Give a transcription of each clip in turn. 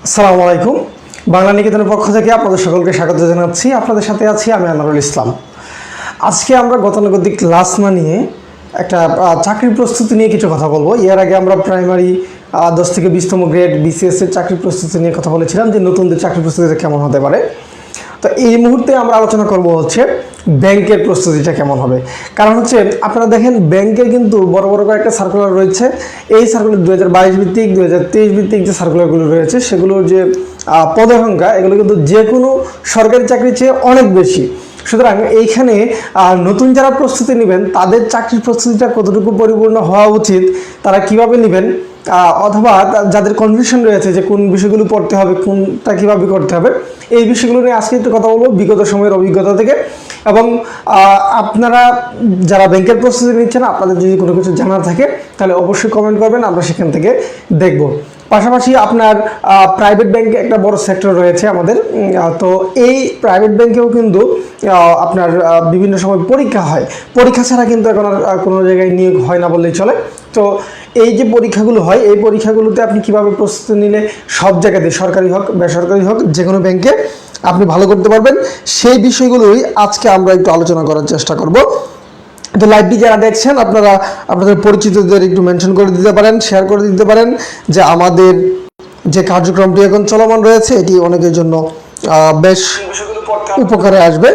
আসসালামু আলাইকুম। বাংলা নিকেতনের পক্ষ থেকে আপনাদের সকলকে স্বাগত জানাচ্ছি। আপনাদের সাথে আছি আমি আনোয়ারুল ইসলাম। আজকে আমরা গতানুগতিক ক্লাস না নিয়ে একটা চাকরির প্রস্তুতি নিয়ে কিছু কথা বলবো। এর আগে আমরা প্রাইমারি 10 থেকে 20তম গ্রেড বিসিএস এর চাকরির প্রস্তুতি নিয়ে কথা বলেছিলাম যে নতুনদের চাকরির প্রস্তুতিটা কেমন হতে পারে। তো এই মুহূর্তে আমরা আলোচনা করব হচ্ছে ব্যাংকের প্রস্তুতিটা কেমন হবে। কারণ হচ্ছে আপনারা দেখেন ব্যাংকের কিন্তু বড় বড় কয়েকটা সার্কুলার রয়েছে। এই সার্কুলার 2022 ভিত্তিক 2023 ভিত্তিক যে সার্কুলারগুলো রয়েছে সেগুলোর যে পদের সংখ্যা এগুলো কিন্তু যে কোনো সরকারি চাকরির চেয়ে অনেক বেশি। সুতরাং এইখানে নতুন যারা প্রস্তুতি নেবেন তাদের চাকরির প্রস্তুতিটা কতটুকু পরিপূর্ণ হওয়া উচিত, তারা কিভাবে নেবেন, অথবা যাদের কনফিউশন রয়েছে যে কোন বিষয়গুলো পড়তে হবে, কোনটা কীভাবে করতে হবে, এই বিষয়গুলো নিয়ে আজকে একটু কথা বলবো বিগত সময়ের অভিজ্ঞতা থেকে। এবং আপনারা যারা ব্যাংকের প্রস্তুতি নিচ্ছেন আপনাদের যদি কোনো কিছু জানার থাকে তাহলে অবশ্যই কমেন্ট করবেন, আমরা সেখান থেকে দেখব। পাশাপাশি আপনার প্রাইভেট ব্যাংকে একটা বড় সেক্টর রয়েছে আমাদের। তো এই প্রাইভেট ব্যাংকেও কিন্তু আপনার বিভিন্ন সময় পরীক্ষা হয়। পরীক্ষা ছাড়া কিন্তু এখন আর কোনো জায়গায় নিয়োগ হয় না বললেই চলে। তো এই যে পরীক্ষাগুলো হয় এই পরীক্ষাগুলোতে আপনি কিভাবে প্রস্তুতি নিলে সব জায়গাতে সরকারি হোক বেসরকারি হোক যে কোনো ব্যাংকে আপনি ভালো করতে পারবেন, সেই বিষয়গুলোই আজকে আমরা একটু আলোচনা করার চেষ্টা করব। তো লাইভটি যারা দেখছেন আপনারা আপনাদের পরিচিতদের একটু মেনশন করে দিতে পারেন, শেয়ার করে দিতে পারেন যে আমাদের যে কার্যক্রমটি এখন চলমান রয়েছে এটি অনেকের জন্য বেশ উপকারে আসবে।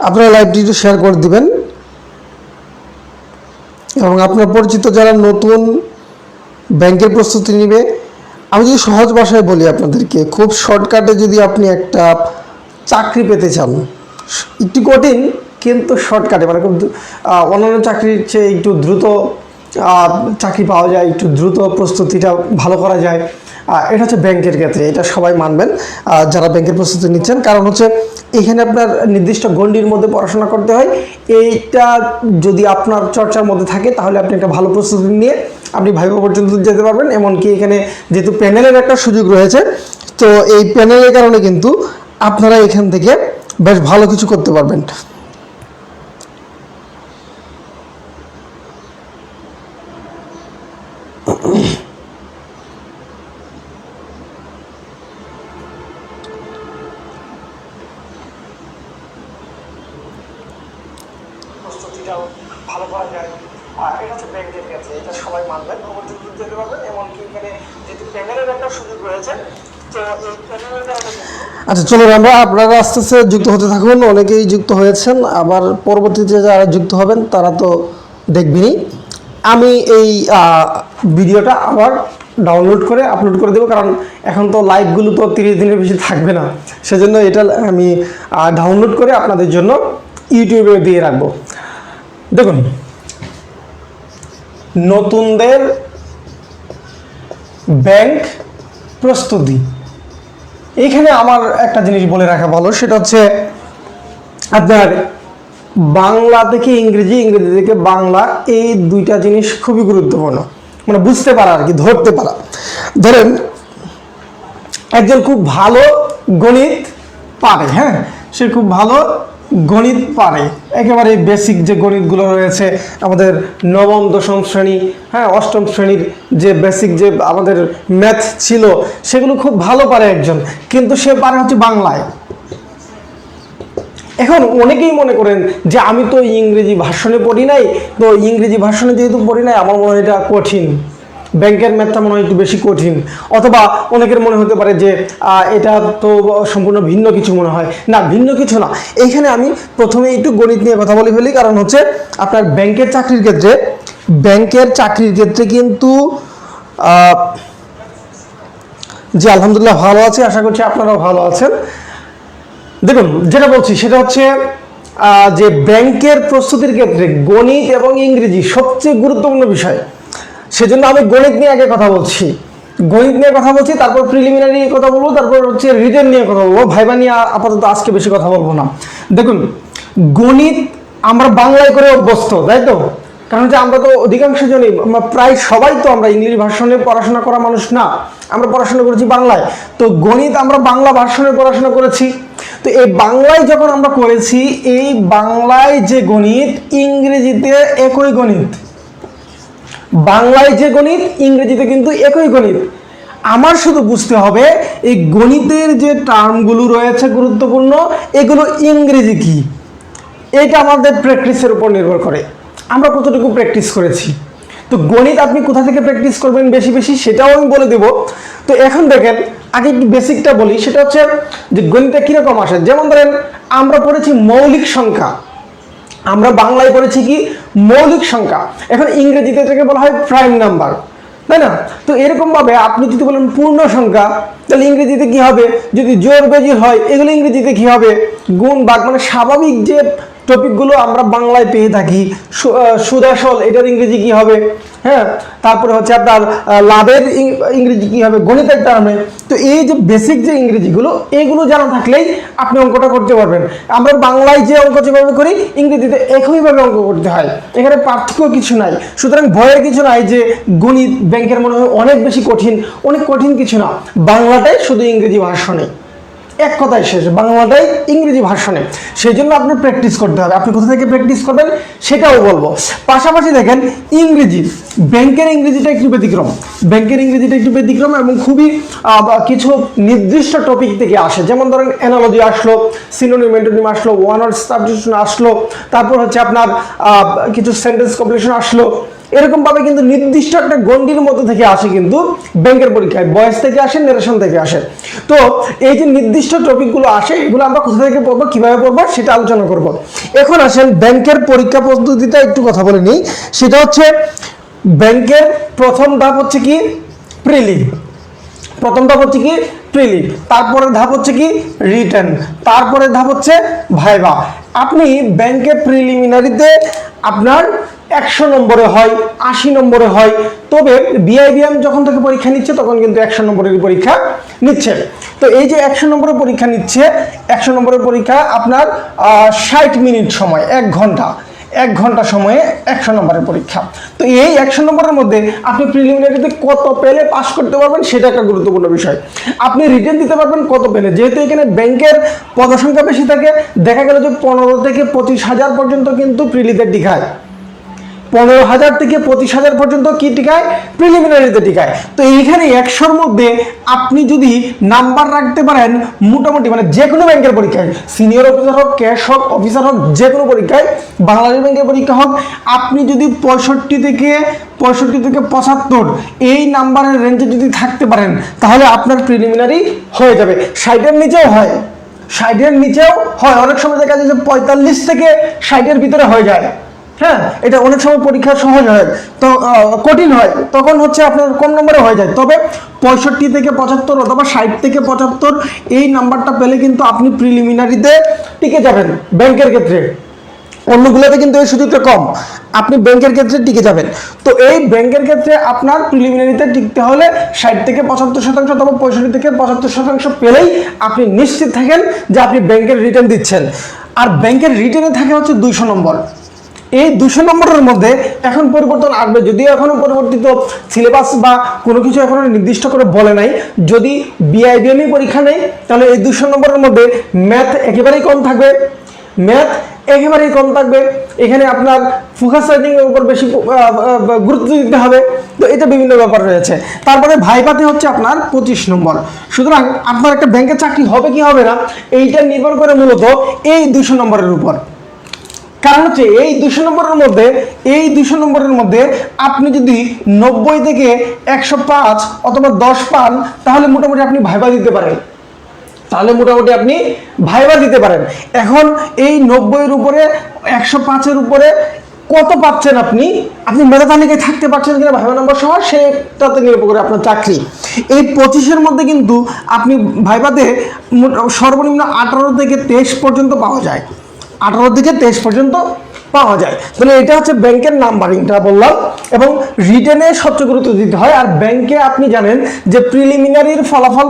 আপনারা লাইভটি একটু শেয়ার করে দিবেন এবং আপনার পরিচিত যারা নতুন ব্যাংকের প্রস্তুতি নেবে, আমি যদি সহজ ভাষায় বলি আপনাদেরকে, খুব শর্টকাটে যদি আপনি একটা চাকরি পেতে চান, একটু কঠিন কিন্তু শর্টকাটে, মানে খুব অন্যান্য চাকরির চেয়ে একটু দ্রুত চাকরি পাওয়া যায়, একটু দ্রুত প্রস্তুতিটা ভালো করা যায়, এটা হচ্ছে ব্যাংকের ক্ষেত্রে। এটা সবাই মানবেন যারা ব্যাংকের প্রস্তুতি নিচ্ছেন। কারণ হচ্ছে এখানে আপনার নির্দিষ্ট গণ্ডির মধ্যে পড়াশোনা করতে হয়। এইটা যদি আপনার চর্চার মধ্যে থাকে তাহলে আপনি একটা ভালো প্রস্তুতি নিয়ে আপনি ভাইভা পর্যন্ত যেতে পারবেন। এমনকি এখানে যেহেতু প্যানেলের একটা সুযোগ রয়েছে, তো এই প্যানেলের কারণে কিন্তু আপনারা এখান থেকে বেশ ভালো কিছু করতে পারবেন। ভালো করা যায়, এটা হচ্ছে ব্যাংকের ক্ষেত্রে। এটা সবাই মানবেন, যেতে পারবেন। এমনকি এখানে যেহেতু প্যানেলের একটা সুযোগ রয়েছে, তো এই প্যানেলের কারণে। আচ্ছা চলুন আপনারা আস্তে আস্তে যুক্ত হতে থাকুন। অনেকেই যুক্ত হয়েছেন, আবার পরবর্তীতে যারা যুক্ত হবেন তারা তো দেখবেনই। আমি এই ভিডিওটা আবার ডাউনলোড করে আপলোড করে দেবো, কারণ এখন তো লাইভগুলো তো 30 দিনের বেশি থাকবে না, সেজন্য এটা আমি ডাউনলোড করে আপনাদের জন্য ইউটিউবে দিয়ে রাখবো। দেখুন, নতুনদের ব্যাংক প্রস্তুতি, এইখানে আমার একটা জিনিস বলে রাখা ভালো, সেটা হচ্ছে আপনার বাংলা থেকে ইংরেজি, ইংরেজি থেকে বাংলা, এই দুইটা জিনিস খুবই গুরুত্বপূর্ণ, মানে বুঝতে পারা আর কি, ধরতে পারা। ধরেন একজন খুব ভালো গণিত পারে, হ্যাঁ, সে খুব ভালো গণিত পারে, একেবারে বেসিক যে গণিতগুলো রয়েছে আমাদের নবম দশম শ্রেণী, হ্যাঁ, অষ্টম শ্রেণীর যে বেসিক যে আমাদের ম্যাথ ছিল সেগুলো খুব ভালো পারে একজন, কিন্তু সে পারে হচ্ছে বাংলায়। এখন অনেকেই মনে করেন যে আমি তো ইংরেজি ভার্সনে পড়ি নাই, তো ইংরেজি ভার্সনে যেহেতু পড়ি নাই আমার মনে হয় এটা কঠিন, ব্যাংকের ম্যাথটা মনে হয় একটু বেশি কঠিন। অথবা অনেকের মনে হতে পারে যে এটা তো সম্পূর্ণ ভিন্ন কিছু মনে হয়। না, ভিন্ন কিছু না। এইখানে আমি প্রথমে একটু গণিত নিয়ে কথা বলে ফেলি, কারণ হচ্ছে আপনার ব্যাংকের চাকরির ক্ষেত্রে কিন্তু যে আলহামদুলিল্লাহ ভালো আছে, আশা করছি আপনারাও ভালো আছেন। দেখুন, যেটা বলছি সেটা হচ্ছে যে ব্যাংকের প্রস্তুতির ক্ষেত্রে গণিত এবং ইংরেজি সবচেয়ে গুরুত্বপূর্ণ বিষয়। সেজন্য আমি গণিত নিয়ে আগে কথা বলছি, তারপর প্রিলিমিনারি নিয়ে কথা বলবো, তারপর হচ্ছে রিটেন নিয়ে কথা বলবো, ভাইবা নিয়ে আপাতত আজকে বেশি কথা বলবো না। দেখুন, গণিত আমরা বাংলায় করে অভ্যস্ত, তাই তো? কারণ হচ্ছে আমরা তো অধিকাংশ জনই, প্রায় সবাই তো আমরা ইংলিশ ভার্সনে পড়াশোনা করা মানুষ না, আমরা পড়াশোনা করেছি বাংলায়। তো গণিত আমরা বাংলা ভার্সনে পড়াশোনা করেছি। তো এই বাংলায় যখন আমরা করেছি, এই বাংলায় যে গণিত, ইংরেজিতে একই গণিত, বাংলায় যে গণিত ইংরেজিতে কিন্তু একই গণিত। আমার শুধু বুঝতে হবে এই গণিতের যে টার্মগুলো রয়েছে গুরুত্বপূর্ণ, এগুলো ইংরেজি কি, এটা আমাদের প্র্যাকটিসের উপর নির্ভর করে আমরা কতটুকু প্র্যাকটিস করেছি। তো গণিত আপনি কোথা থেকে প্র্যাকটিস করবেন বেশি বেশি সেটাও আমি বলে দেব। তো এখন দেখেন আগে একটু বেসিকটা বলি, সেটা হচ্ছে যে গণিতে কীরকম আসে। যেমন ধরেন আমরা পড়েছি মৌলিক সংখ্যা, আমরা বাংলায় পড়েছি কি মৌলিক সংখ্যা, এখন ইংরেজিতে এটাকে বলা হয় প্রাইম নাম্বার, তাই না? তো এরকম ভাবে আপনি যদি বলেন পূর্ণ সংখ্যা, তাহলে ইংরেজিতে কি হবে? যদি জোর বেজির হয় এগুলো ইংরেজিতে কি হবে? গুণ ভাগ, মানে স্বাভাবিক যে টপিকগুলো আমরা বাংলায় পেয়ে থাকি, সুদাসল, এটার ইংরেজি কি হবে? হ্যাঁ, তারপরে হচ্ছে আপনার লাভের ইংরেজি কি হবে গণিতের টার্মে। তো এই যে বেসিক যে ইংরেজিগুলো, এইগুলো জানা থাকলেই আপনি অঙ্কটা করতে পারবেন। আমরা বাংলায় যে অঙ্ক যেভাবে করি ইংরেজিতে একইভাবে অঙ্ক করতে হয়, এখানে পার্থক্য কিছু নাই। সুতরাং ভয়ের কিছু নাই যে গণিত ব্যাংকের মনে হয় অনেক বেশি কঠিন, অনেক কঠিন কিছু না। বাংলাটাই শুধু ইংরেজি ভার্সনে, এক কথায় শেষ, বাংলাটাই ইংরেজি ভার্সনে। সেই জন্য আপনার প্র্যাকটিস করতে হবে। আপনি কোথা থেকে প্র্যাকটিস করবেন সেটাও বলবো। পাশাপাশি দেখেন ইংরেজি, ব্যাংকের ইংরেজিটা একটু ব্যতিক্রম, ব্যাংকের ইংরেজিটা একটু ব্যতিক্রম এবং খুবই কিছু নির্দিষ্ট টপিক থেকে আসে। যেমন ধরেন অ্যানালজি আসলো, সিনোনিম অ্যান্টোনিম আসলো, ওয়ান ওয়ার্ড সাবস্টিটিউশন আসলো, তারপর হচ্ছে আপনার কিছু সেন্টেন্স কমপ্লিশন আসলো। এরকম ভাবে কিন্তু নির্দিষ্ট একটা গণ্ডির মধ্যে থেকে আসে কিন্তু ব্যাংকের পরীক্ষায়, বয়স থেকে আসে, নারেশন থেকে আসে। তো এই যে নির্দিষ্ট টপিকগুলো আসে, এগুলো আমরা কোথা থেকে পড়বো, কিভাবে পড়বো সেটা আলোচনা করব। এখন আসেন ব্যাংকের পরীক্ষা পদ্ধতিটা একটু কথা বলে নিই। সেটা হচ্ছে ব্যাংকের প্রথম ধাপ হচ্ছে কি প্রিলিম, প্রথম ধাপ হচ্ছে কি প্রিলিম, তারপরে ধাপ হচ্ছে কি রিটেন, তারপরে ধাপ হচ্ছে ভাইভা। আপনি ব্যাংকে প্রিলিমিনারিতে আপনার 100 নম্বরে হয়, 80 নম্বরে হয়, তবে বিআইবিএম যখন থেকে পরীক্ষা নিচ্ছে তখন কিন্তু 100 নম্বরের পরীক্ষা নিচ্ছে। তো এই যে 100 নম্বরের পরীক্ষা নিচ্ছে, 100 নম্বরের পরীক্ষা আপনার 60 মিনিট সময়, 1 ঘন্টা সময়ে 100 নম্বরের পরীক্ষা। তো এই 100 নম্বরের মধ্যে আপনি প্রিলিমিনারিতে কত পেলে পাস করতে পারবেন সেটা একটা গুরুত্বপূর্ণ বিষয়। আপনি রিটেন দিতে পারবেন কত পেলে, যেহেতু এখানে ব্যাংকের পদসংখ্যা বেশি থাকে, দেখা গেল যে 15 থেকে 25,000 পর্যন্ত কিন্তু প্রিলিতে টিকায়, 15,000 থেকে 25,000 পর্যন্ত কি টিকায় প্রিলিমিনারিতে টিকায়। তো এইখানে 100-র মধ্যে আপনি যদি নাম্বার রাখতে পারেন মোটামুটি, মানে যে কোনো ব্যাংকের পরীক্ষায়, সিনিয়র অফিসার হোক, ক্যাশ হোক, অফিসার হোক, যে কোনো পরীক্ষায়, বাংলাদেশ ব্যাংকের পরীক্ষা হোক, আপনি যদি 65 থেকে 75 এই নাম্বারের রেঞ্জে যদি থাকতে পারেন তাহলে আপনার প্রিলিমিনারি হয়ে যাবে। 60-এর নিচেও হয়, 60-এর নিচেও হয়, অনেক সময় দেখা যায় যে 45 থেকে 60-এর ভিতরে হয়ে যায়। হ্যাঁ, এটা অনেক সময় পরীক্ষা সহজ হয়, তো কঠিন হয়, তখন হচ্ছে আপনার কম নম্বরে হয়ে যায়। তবে 65 থেকে 75 অথবা 60 থেকে 75 এই নাম্বারটা পেলে কিন্তু আপনি প্রিলিমিনারিতে টিকে যাবেন ব্যাংকের ক্ষেত্রে। অন্যগুলোতে কিন্তু এই সুযোগটা কম, আপনি ব্যাংকের ক্ষেত্রে টিকে যাবেন। তো এই ব্যাংকের ক্ষেত্রে আপনার প্রিলিমিনারিতে টিকতে হলে 60 থেকে 75% অথবা 65 থেকে 75% পেলেই আপনি নিশ্চিত থাকেন যে আপনি ব্যাংকের রিটার্ন দিচ্ছেন। আর ব্যাংকের রিটার্নে থাকে হচ্ছে 200 নম্বর। এই 200 নম্বরের মধ্যে এখন পরিবর্তন আসবে, যদিও এখনো পরিবর্তিত সিলেবাস বা কোনো কিছু এখনো নির্দিষ্ট করে বলে নাই। যদি বিআইবিএম পরীক্ষা নেই তাহলে এই 200 নম্বরের মধ্যে ম্যাথ একেবারেই কম থাকবে, ম্যাথ একেবারেই কম থাকবে। এখানে আপনার ফোকাস রাইটিং এর উপর বেশি গুরুত্ব দিতে হবে। তো এটা বিভিন্ন ব্যাপার রয়েছে। তারপরে ভাইভাতে হচ্ছে আপনার 25 নম্বর। সুতরাং আপনার একটা ব্যাংকের চাকরি হবে কি হবে না এইটা নির্ভর করে মূলত এই 200 নম্বরের উপর। কারণ হচ্ছে এই 200 নম্বরের মধ্যে আপনি যদি 90 থেকে 105 অথবা 10 পান তাহলে মোটামুটি আপনি ভাইভা দিতে পারেন। এখন এই 90-এর উপরে 105-এর উপরে কত পাচ্ছেন আপনি মেধা তালিকায় থাকতে পারছেন কিনা ভাইভা নাম্বার সহ, সেটাতে নির্ভর করে আপনার চাকরি। এই 25-এর মধ্যে কিন্তু আপনি ভাইভাতে সর্বনিম্ন 18 থেকে 23 পর্যন্ত পাওয়া যায়, 18 থেকে 23 পর্যন্ত পাওয়া যায়। তাহলে এটা হচ্ছে ব্যাংকের নাম্বারিংটা বললাম। এবং রিটেনে সবচেয়ে গুরুত্ব দিতে হয়। আর ব্যাংকে আপনি জানেন যে প্রিলিমিনারির ফলাফল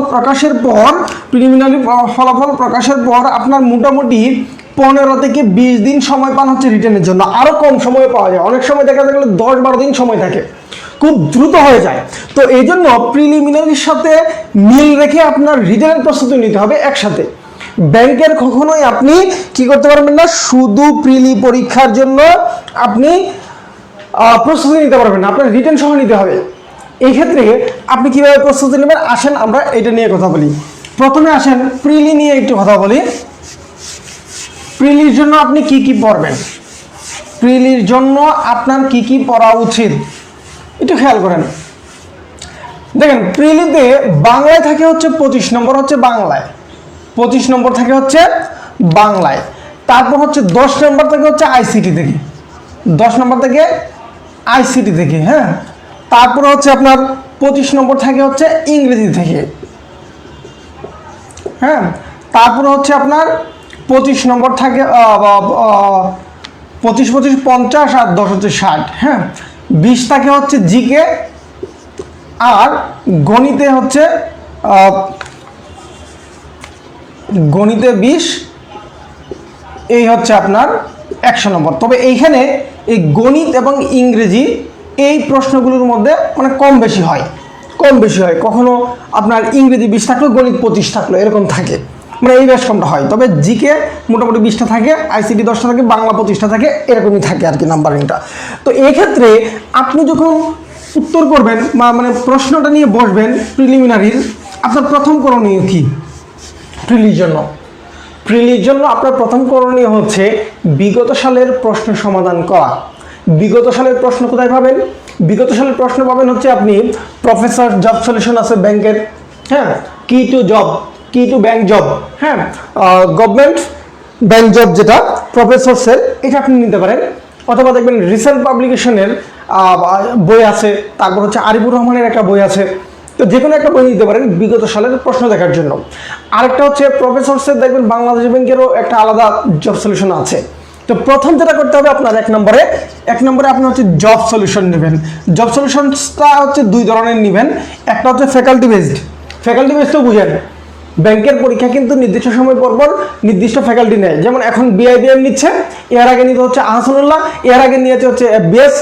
প্রকাশের পর আপনার মোটামুটি 15 থেকে 20 দিন সময় পান হচ্ছে রিটেনের জন্য, আরো কম সময় পাওয়া যায়, অনেক সময় দেখা গেলে 10-12 দিন সময় থাকে, খুব দ্রুত হয়ে যায়। তো এই জন্য প্রিলিমিনারির সাথে মিল রেখে আপনার রিটেনের প্রস্তুতি নিতে হবে একসাথে। ব্যাংকের কখনোই আপনি কি করতে পারবেন না, শুধু প্রিলি পরীক্ষার জন্য আপনি প্রস্তুতি নিতে পারবেন না, আপনার রিটেন সহ নিতে হবে। এই ক্ষেত্রে আপনি কিভাবে প্রস্তুতি নেবেন, আসেন আমরা এটা নিয়ে কথা বলি। প্রথমে আসেন প্রিলি নিয়ে একটু কথা বলি। প্রিলির জন্য আপনি কি কি পড়বেন, প্রিলির জন্য আপনার কি কি পড়া উচিত একটু খেয়াল করেন। দেখেন প্রিলিতে বাংলায় থাকে হচ্ছে 25 নম্বর হচ্ছে বাংলায়, 25 নম্বর থাকে হচ্ছে বাংলায়। তারপর হচ্ছে 10 নম্বর থেকে হচ্ছে আইসিটি থেকে, 10 নম্বর থেকে আইসিটি থেকে, হ্যাঁ। তারপর হচ্ছে আপনার 25 নম্বর থাকে হচ্ছে ইংরেজি থেকে, হ্যাঁ। তারপর হচ্ছে আপনার 25 নম্বর থাকে 25 25 50 আর 10 হচ্ছে 60, হ্যাঁ। 20 থাকে হচ্ছে জিকে, আর গণিতে হচ্ছে গণিতে 20, এই হচ্ছে আপনার 100 নম্বর। তবে এইখানে এই গণিত এবং ইংরেজি এই প্রশ্নগুলোর মধ্যে মানে কম বেশি হয়, কখনো আপনার ইংরেজি 20 থাকলো, গণিত 25 থাকলো, এরকম থাকে, মানে এই বেশ কমটা হয়। তবে জিকে মোটামুটি 20টা থাকে, আইসিটি 10টা থাকে, বাংলা 25টা থাকে, এরকমই থাকে আর কি নাম্বারিংটা। তো এই ক্ষেত্রে আপনি যখন উত্তর করবেন বা মানে প্রশ্নটা নিয়ে বসবেন প্রিলিমিনারির, আপনার প্রথম করণীয় কি প্রিলির জন্য আপনার প্রথম করণীয় হচ্ছে বিগত সালের প্রশ্ন সমাধান করা। বিগত সালের প্রশ্ন কোথায় পাবেন, বিগত সালের প্রশ্ন পাবেন হচ্ছে আপনি প্রফেসর জব সলিউশন আছে ব্যাংকের, হ্যাঁ, কি টু ব্যাংক জব, হ্যাঁ, গভর্নমেন্ট ব্যাংক জব যেটা প্রফেসরসের, এটা আপনি নিতে পারেন। অথবা দেখবেন রিসেন্ট পাবলিকেশনের বই আছে, তারপর হচ্ছে আরিফুর রহমানের একটা বই আছে। তো যে কোনো একটা বই নিতে পারেন বিগত সালের প্রশ্ন দেখার জন্য। আরেকটা হচ্ছে প্রফেসরসের দেখবেন বাংলাদেশ ব্যাংকেরও একটা আলাদা জব সলিউশন আছে। তো প্রথম যেটা করতে হবে আপনার এক নম্বরে আপনি হচ্ছে জব সলিউশন নেবেন। জব সলিউশনটা হচ্ছে দুই ধরনের নেবেন, একটা হচ্ছে ফ্যাকাল্টি বেসড, বুঝেন ব্যাংকের পরীক্ষা কিন্তু নির্দিষ্ট সময় পর নির্দিষ্ট ফ্যাকাল্টি নেয়। যেমন এখন বিআইবিএম নিচ্ছে, এর আগে নিতে হচ্ছে আহসানুল্লাহ, এর আগে নিয়েছে হচ্ছে বিএস,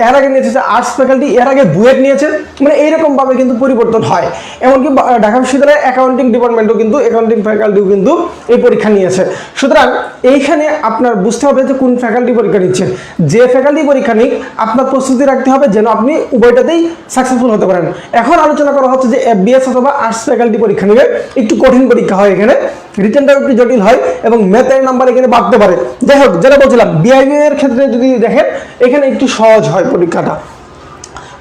এর আগে নিয়েছে হচ্ছে আর্টস ফ্যাকাল্টি, এর আগে বুয়েট নিয়েছে, মানে এইরকমভাবে কিন্তু পরিবর্তন হয়। এমনকি ঢাকা বিশ্ববিদ্যালয়ের অ্যাকাউন্টিং ডিপার্টমেন্টও কিন্তু, অ্যাকাউন্টিং ফ্যাকাল্টিও কিন্তু এই পরীক্ষা নিয়েছে। সুতরাং এইখানে আপনার বুঝতে হবে যে কোন ফ্যাকাল্টি পরীক্ষা নিচ্ছে। যে ফ্যাকাল্টি পরীক্ষা নিক আপনার প্রস্তুতি রাখতে হবে যেন আপনি উভয়টাতেই সাকসেসফুল হতে পারেন। এখন আলোচনা করা হচ্ছে যে এফবিএস অথবা আর্টস ফ্যাকাল্টি পরীক্ষা নেবে, একটু কঠিন পরীক্ষা হয়, এখানে রিটেনটা একটু জটিল হয় এবং ম্যাথের নাম্বার এখানে বাড়তে পারে। যাই হোক, যেটা বলছিলাম বিআইবি এর ক্ষেত্রে যদি দেখেন এখানে একটু সহজ হয় পরীক্ষাটা।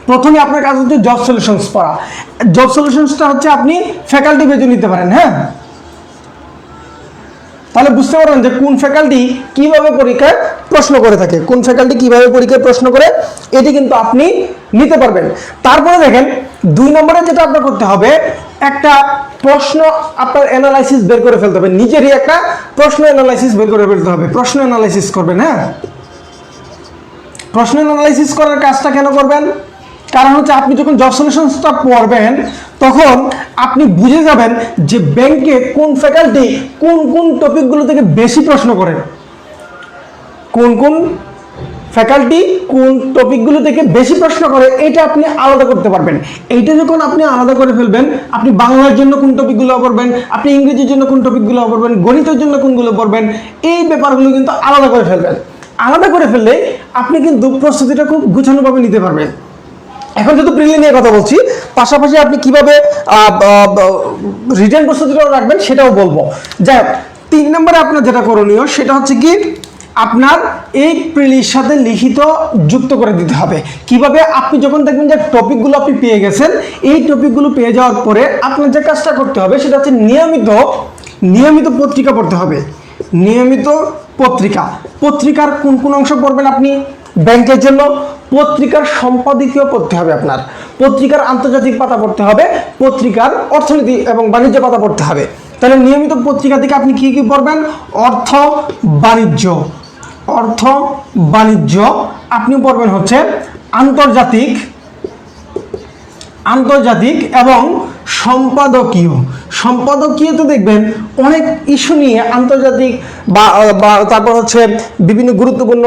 প্রথমে আপনার কাজ হচ্ছে জব সলিউশনস পড়া। জব সলিউশনসটা হচ্ছে আপনি ফ্যাকাল্টি বেজে নিতে পারেন, হ্যাঁ। তাহলে বুঝতে পারবেন যে কোন ফ্যাকাল্টি কিভাবে পরীক্ষায় প্রশ্ন করে থাকে, কোন ফ্যাকাল্টি কিভাবে পরীক্ষায় প্রশ্ন করে, এটি কিন্তু আপনি নিতে পারবেন। তারপরে দেখেন 2 নম্বরে যেটা আপনার করতে হবে, একটা প্রশ্ন আপনার অ্যানালাইসিস বের করে ফেলতে হবে, নিজেরই একটা প্রশ্ন অ্যানালাইসিস বের করে ফেলতে হবে। প্রশ্ন অ্যানালাইসিস করবেন, হ্যাঁ। প্রশ্ন অ্যানালাইসিস করার কাজটা কেন করবেন, কারণ হচ্ছে আপনি যখন জব সলিউশনসটা পড়বেন তখন আপনি বুঝে যাবেন যে ব্যাংকে কোন ফ্যাকাল্টি কোন টপিকগুলো থেকে বেশি প্রশ্ন করে, কোন ফ্যাকাল্টি কোন টপিকগুলো থেকে বেশি প্রশ্ন করে, এটা আপনি আলাদা করতে পারবেন। এইটা যখন আপনি আলাদা করে ফেলবেন, আপনি বাংলার জন্য কোন টপিকগুলো পড়বেন, আপনি ইংরেজির জন্য কোন টপিকগুলো পড়বেন, গণিতের জন্য কোনগুলো পড়বেন, এই ব্যাপারগুলো কিন্তু আলাদা করে ফেলবেন। আলাদা করে ফেললে আপনি কিন্তু প্রস্তুতিটা খুব গুছানোভাবে নিতে পারবেন। এখন যেহেতু প্রিলি নিয়ে কথা বলছি, পাশাপাশি আপনি কিভাবে রিটেন প্রস্তুতিটাও রাখবেন সেটাও বলবো। যাই হোক, 3 নম্বরে আপনার যেটা করণীয় সেটা হচ্ছে কি, আপনার এই প্রিলির সাথে লিখিত যুক্ত করে দিতে হবে। কিভাবে, আপনি যখন দেখবেন যে টপিকগুলো আপনি পেয়ে গেছেন, এই টপিকগুলো পেয়ে যাওয়ার পরে আপনার যে কাজটা করতে হবে সেটা হচ্ছে নিয়মিত পত্রিকা পড়তে হবে। নিয়মিত পত্রিকার কোন অংশ পড়বেন আপনি ব্যাংকের জন্য, পত্রিকার সম্পাদকীয় পড়তে হবে, আপনার পত্রিকার আন্তর্জাতিক পাতা পড়তে হবে, পত্রিকার অর্থনীতি এবং বাণিজ্য পাতা পড়তে হবে। তাহলে নিয়মিত পত্রিকা থেকে আপনি কি কি পড়বেন, অর্থ বাণিজ্য, আপনি পড়বেন হচ্ছে আন্তর্জাতিক এবং সম্পাদকীয়। সম্পাদকীয়তে দেখবেন অনেক ইস্যু নিয়ে আন্তর্জাতিক বা তারপর হচ্ছে বিভিন্ন গুরুত্বপূর্ণ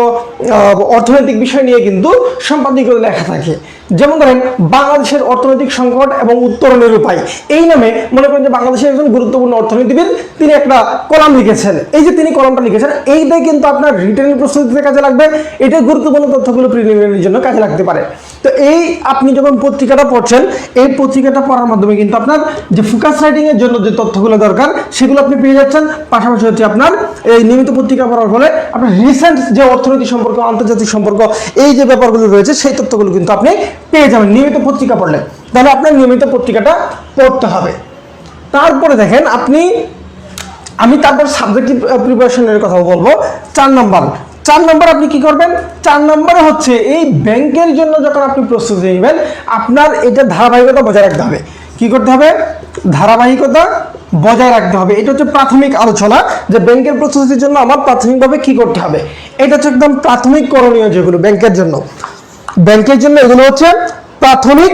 অর্থনৈতিক বিষয় নিয়ে কিন্তু সম্পাদকীয়তে লেখা থাকে। যেমন ধরেন বাংলাদেশের অর্থনৈতিক সংকট এবং উত্তরণের উপায়, এই নামে মনে করেন যে বাংলাদেশের একজন গুরুত্বপূর্ণ অর্থনীতিবিদ তিনি একটা কলাম লিখেছেন। এই যে তিনি কলামটা লিখেছেন এইটাই কিন্তু আপনার রিটেনের প্রস্তুতিতে কাজে লাগবে, এটা গুরুত্বপূর্ণ তথ্যগুলো প্রিলিমিনারির জন্য কাজে লাগতে পারে। তো এই আপনি যখন পত্রিকাটা পড়ছেন, এই পত্রিকাটা পড়ার মাধ্যমে কিন্তু আপনার যে ফোকাস রাইটিং এর জন্য যে তথ্যগুলো দরকার সেগুলো আপনি পেয়ে যাচ্ছেন। পাশাপাশি হচ্ছে আপনার এই নিয়মিত পত্রিকা পড়ার ফলে আপনার রিসেন্ট যে অর্থনৈতিক সম্পর্ক, আন্তর্জাতিক সম্পর্ক, এই যে ব্যাপারগুলো রয়েছে সেই তথ্যগুলো কিন্তু আপনি পেয়ে যাবেন নিয়মিত পত্রিকা পড়লে। তাহলে আপনার নিয়মিত পত্রিকাটা পড়তে হবে। তারপরে দেখেন আমি তারপর সাবজেক্টিভ প্রিপারেশনের কথা বলবো। 4 নম্বর আপনি কি করবেন? 4 নম্বরে হচ্ছে এই ব্যাংকের জন্য যখন আপনি প্রস্তুতি নেবেন আপনার এটা ধারাবাহিকতা বজায় রাখতে হবে। কি করতে হবে? ধারাবাহিকতা বজায় রাখতে হবে। এটা হচ্ছে প্রাথমিক আলোচনা যে ব্যাংকের প্রস্তুতির জন্য আমার প্রাথমিকভাবে কি করতে হবে। এটা হচ্ছে একদম প্রাথমিক করণীয়, যেগুলো ব্যাংকের জন্য এগুলো হচ্ছে প্রাথমিক